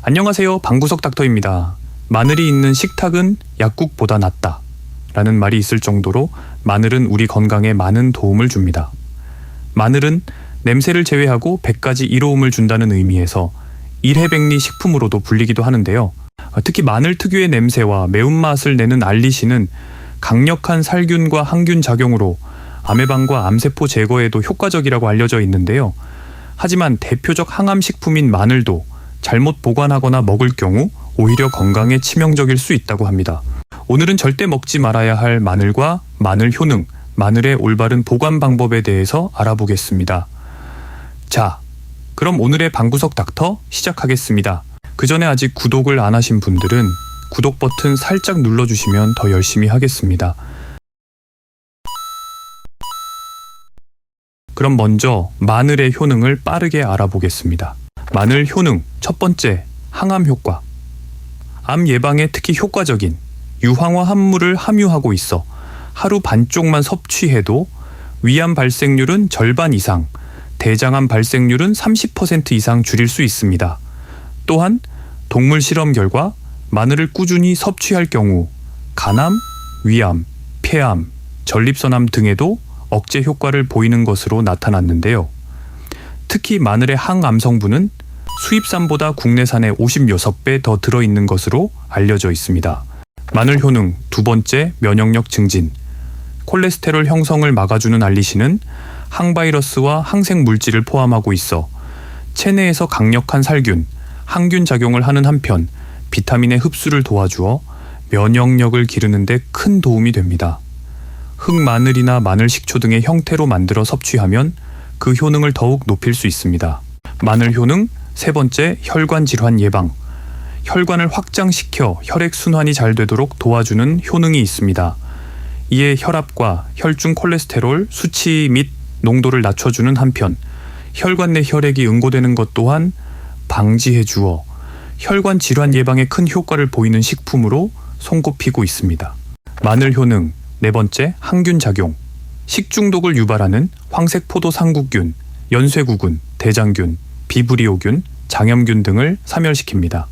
안녕하세요. 방구석 닥터입니다. 마늘이 있는 식탁은 약국보다 낫다 라는 말이 있을 정도로 마늘은 우리 건강에 많은 도움을 줍니다. 마늘은 냄새를 제외하고 100가지 이로움을 준다는 의미에서 일해백리 식품으로도 불리기도 하는데요. 특히 마늘 특유의 냄새와 매운맛을 내는 알리신은 강력한 살균과 항균 작용으로 암해방과 암세포 제거에도 효과적이라고 알려져 있는데요. 하지만 대표적 항암식품인 마늘도 잘못 보관하거나 먹을 경우 오히려 건강에 치명적일 수 있다고 합니다. 오늘은 절대 먹지 말아야 할 마늘과 마늘 효능, 마늘의 올바른 보관 방법에 대해서 알아보겠습니다. 자, 그럼 오늘의 방구석 닥터 시작하겠습니다. 그 전에 아직 구독을 안 하신 분들은 구독 버튼 살짝 눌러주시면 더 열심히 하겠습니다. 그럼 먼저 마늘의 효능을 빠르게 알아보겠습니다. 마늘 효능, 첫 번째, 항암 효과. 암 예방에 특히 효과적인 유황화 합물을 함유하고 있어 하루 반쪽만 섭취해도 위암 발생률은 절반 이상, 대장암 발생률은 30% 이상 줄일 수 있습니다. 또한 동물 실험 결과 마늘을 꾸준히 섭취할 경우 간암, 위암, 폐암, 전립선암 등에도 억제 효과를 보이는 것으로 나타났는데요. 특히 마늘의 항암 성분은 수입산보다 국내산의 56배 더 들어있는 것으로 알려져 있습니다. 마늘 효능, 두 번째, 면역력 증진. 콜레스테롤 형성을 막아주는 알리신은 항바이러스와 항생 물질을 포함하고 있어 체내에서 강력한 살균, 항균 작용을 하는 한편 비타민의 흡수를 도와주어 면역력을 기르는 데 큰 도움이 됩니다. 흑마늘이나 마늘 식초 등의 형태로 만들어 섭취하면 그 효능을 더욱 높일 수 있습니다. 마늘 효능, 세 번째, 혈관 질환 예방. 혈관을 확장시켜 혈액 순환이 잘 되도록 도와주는 효능이 있습니다. 이에 혈압과 혈중 콜레스테롤 수치 및 농도를 낮춰주는 한편 혈관 내 혈액이 응고되는 것 또한 방지해 주어 혈관 질환 예방에 큰 효과를 보이는 식품으로 손꼽히고 있습니다. 마늘 효능, 네 번째, 항균 작용. 식중독을 유발하는 황색포도 상구균, 연쇄구군, 대장균, 비브리오균, 장염균 등을 사멸시킵니다.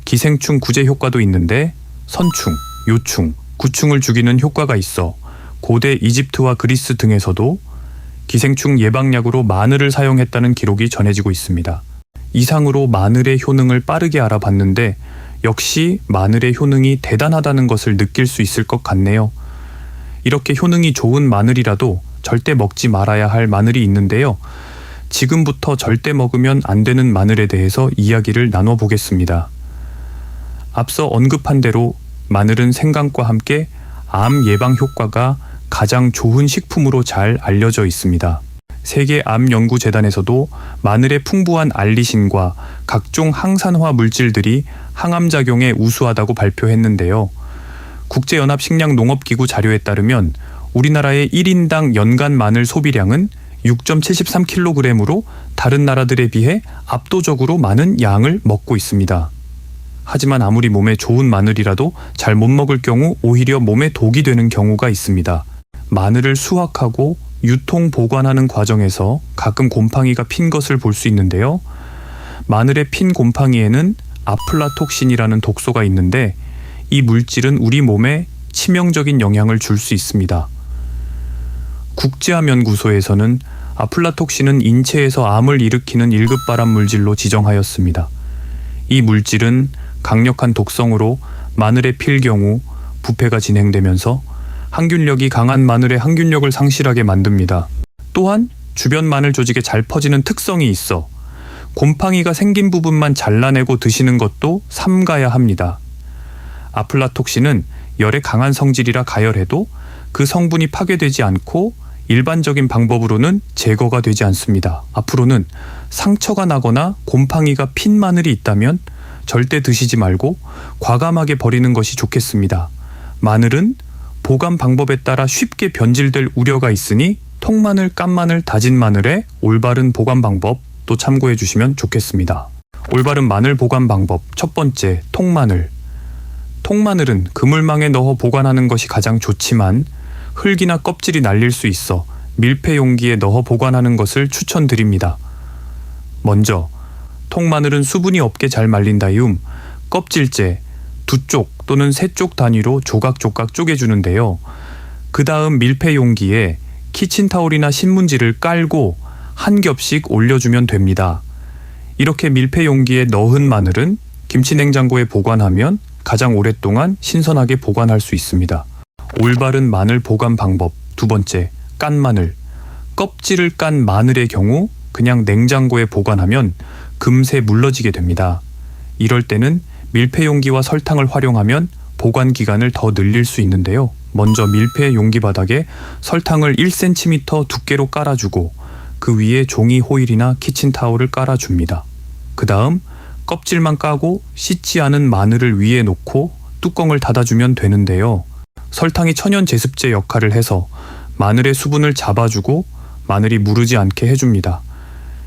기생충 구제 효과도 있는데 선충, 요충, 구충을 죽이는 효과가 있어 고대 이집트와 그리스 등에서도 기생충 예방약으로 마늘을 사용했다는 기록이 전해지고 있습니다. 이상으로 마늘의 효능을 빠르게 알아봤는데 역시 마늘의 효능이 대단하다는 것을 느낄 수 있을 것 같네요. 이렇게 효능이 좋은 마늘이라도 절대 먹지 말아야 할 마늘이 있는데요. 지금부터 절대 먹으면 안 되는 마늘에 대해서 이야기를 나눠보겠습니다. 앞서 언급한 대로 마늘은 생강과 함께 암 예방 효과가 가장 좋은 식품으로 잘 알려져 있습니다. 세계암연구재단에서도 마늘의 풍부한 알리신과 각종 항산화 물질들이 항암작용에 우수하다고 발표했는데요. 국제연합식량농업기구 자료에 따르면 우리나라의 1인당 연간 마늘 소비량은 6.73kg으로 다른 나라들에 비해 압도적으로 많은 양을 먹고 있습니다. 하지만 아무리 몸에 좋은 마늘이라도 잘 못 먹을 경우 오히려 몸에 독이 되는 경우가 있습니다. 마늘을 수확하고 유통 보관하는 과정에서 가끔 곰팡이가 핀 것을 볼 수 있는데요. 마늘의 핀 곰팡이에는 아플라톡신이라는 독소가 있는데 이 물질은 우리 몸에 치명적인 영향을 줄 수 있습니다. 국제암연구소에서는 아플라톡신은 인체에서 암을 일으키는 1급 발암 물질로 지정하였습니다. 이 물질은 강력한 독성으로 마늘에 필 경우 부패가 진행되면서 항균력이 강한 마늘의 항균력을 상실하게 만듭니다. 또한 주변 마늘 조직에 잘 퍼지는 특성이 있어 곰팡이가 생긴 부분만 잘라내고 드시는 것도 삼가야 합니다. 아플라톡신은 열에 강한 성질이라 가열해도 그 성분이 파괴되지 않고 일반적인 방법으로는 제거가 되지 않습니다. 앞으로는 상처가 나거나 곰팡이가 핀 마늘이 있다면 절대 드시지 말고 과감하게 버리는 것이 좋겠습니다. 마늘은 보관 방법에 따라 쉽게 변질될 우려가 있으니 통마늘, 깐마늘, 다진 마늘의 올바른 보관 방법도 참고해 주시면 좋겠습니다. 올바른 마늘 보관 방법, 첫 번째, 통마늘. 통마늘은 그물망에 넣어 보관하는 것이 가장 좋지만 흙이나 껍질이 날릴 수 있어 밀폐 용기에 넣어 보관하는 것을 추천드립니다. 먼저 통마늘은 수분이 없게 잘 말린 다음 껍질째 2쪽 또는 3쪽 단위로 조각조각 쪼개주는데요. 그 다음 밀폐 용기에 키친타올이나 신문지를 깔고 한 겹씩 올려주면 됩니다. 이렇게 밀폐 용기에 넣은 마늘은 김치 냉장고에 보관하면 가장 오랫동안 신선하게 보관할 수 있습니다. 올바른 마늘 보관 방법 2번째, 깐 마늘. 껍질을 깐 마늘의 경우 그냥 냉장고에 보관하면 금세 물러지게 됩니다. 이럴 때는 밀폐 용기와 설탕을 활용하면 보관 기간을 더 늘릴 수 있는데요. 먼저 밀폐 용기 바닥에 설탕을 1cm 두께로 깔아주고 그 위에 종이 호일이나 키친타올을 깔아줍니다. 그 다음 껍질만 까고 씻지 않은 마늘을 위에 놓고 뚜껑을 닫아주면 되는데요. 설탕이 천연 제습제 역할을 해서 마늘의 수분을 잡아주고 마늘이 무르지 않게 해줍니다.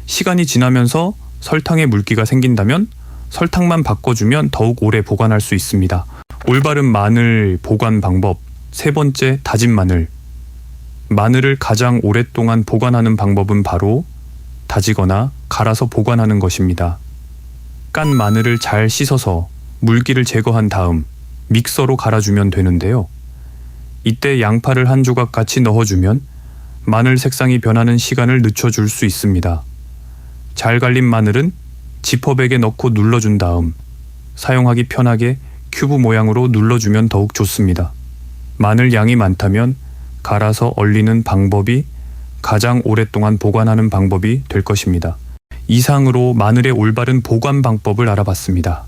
시간이 지나면서 설탕에 물기가 생긴다면 설탕만 바꿔주면 더욱 오래 보관할 수 있습니다. 올바른 마늘 보관 방법 3번째, 다진 마늘. 마늘을 가장 오랫동안 보관하는 방법은 바로 다지거나 갈아서 보관하는 것입니다. 깐 마늘을 잘 씻어서 물기를 제거한 다음 믹서로 갈아주면 되는데요. 이때 양파를 한 조각 같이 넣어주면 마늘 색상이 변하는 시간을 늦춰줄 수 있습니다. 잘 갈린 마늘은 지퍼백에 넣고 눌러준 다음 사용하기 편하게 큐브 모양으로 눌러주면 더욱 좋습니다. 마늘 양이 많다면 갈아서 얼리는 방법이 가장 오랫동안 보관하는 방법이 될 것입니다. 이상으로 마늘의 올바른 보관 방법을 알아봤습니다.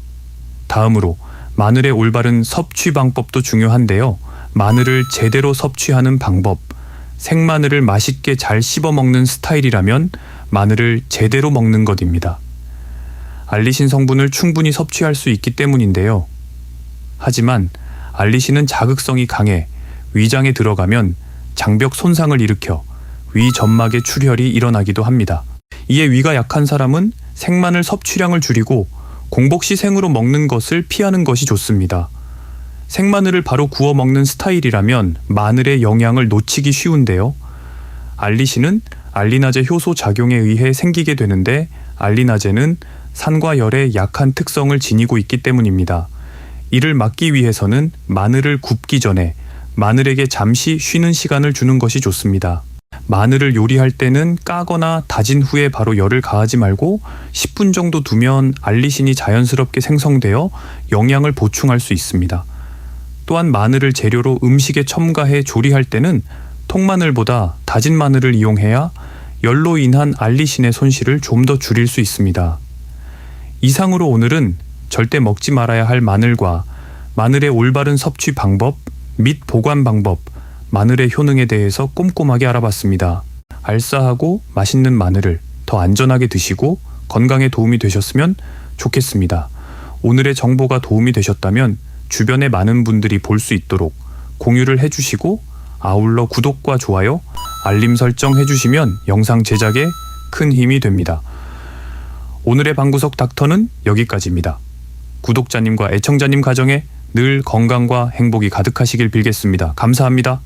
다음으로 마늘의 올바른 섭취 방법도 중요한데요. 마늘을 제대로 섭취하는 방법. 생마늘을 맛있게 잘 씹어 먹는 스타일이라면 마늘을 제대로 먹는 것입니다. 알리신 성분을 충분히 섭취할 수 있기 때문인데요. 하지만 알리신은 자극성이 강해 위장에 들어가면 장벽 손상을 일으켜 위 점막의 출혈이 일어나기도 합니다. 이에 위가 약한 사람은 생마늘 섭취량을 줄이고 공복 시 생으로 먹는 것을 피하는 것이 좋습니다. 생마늘을 바로 구워 먹는 스타일이라면 마늘의 영양을 놓치기 쉬운데요. 알리신은 알리나제 효소 작용에 의해 생기게 되는데 알리나제는 산과 열의 약한 특성을 지니고 있기 때문입니다. 이를 막기 위해서는 마늘을 굽기 전에 마늘에게 잠시 쉬는 시간을 주는 것이 좋습니다. 마늘을 요리할 때는 까거나 다진 후에 바로 열을 가하지 말고 10분 정도 두면 알리신이 자연스럽게 생성되어 영양을 보충할 수 있습니다. 또한 마늘을 재료로 음식에 첨가해 조리할 때는 통마늘보다 다진 마늘을 이용해야 열로 인한 알리신의 손실을 좀 더 줄일 수 있습니다. 이상으로 오늘은 절대 먹지 말아야 할 마늘과 마늘의 올바른 섭취 방법 및 보관 방법, 마늘의 효능에 대해서 꼼꼼하게 알아봤습니다. 알싸하고 맛있는 마늘을 더 안전하게 드시고 건강에 도움이 되셨으면 좋겠습니다. 오늘의 정보가 도움이 되셨다면 주변에 많은 분들이 볼 수 있도록 공유를 해주시고 아울러 구독과 좋아요, 알림 설정 해주시면 영상 제작에 큰 힘이 됩니다. 오늘의 방구석 닥터는 여기까지입니다. 구독자님과 애청자님 가정에 늘 건강과 행복이 가득하시길 빌겠습니다. 감사합니다.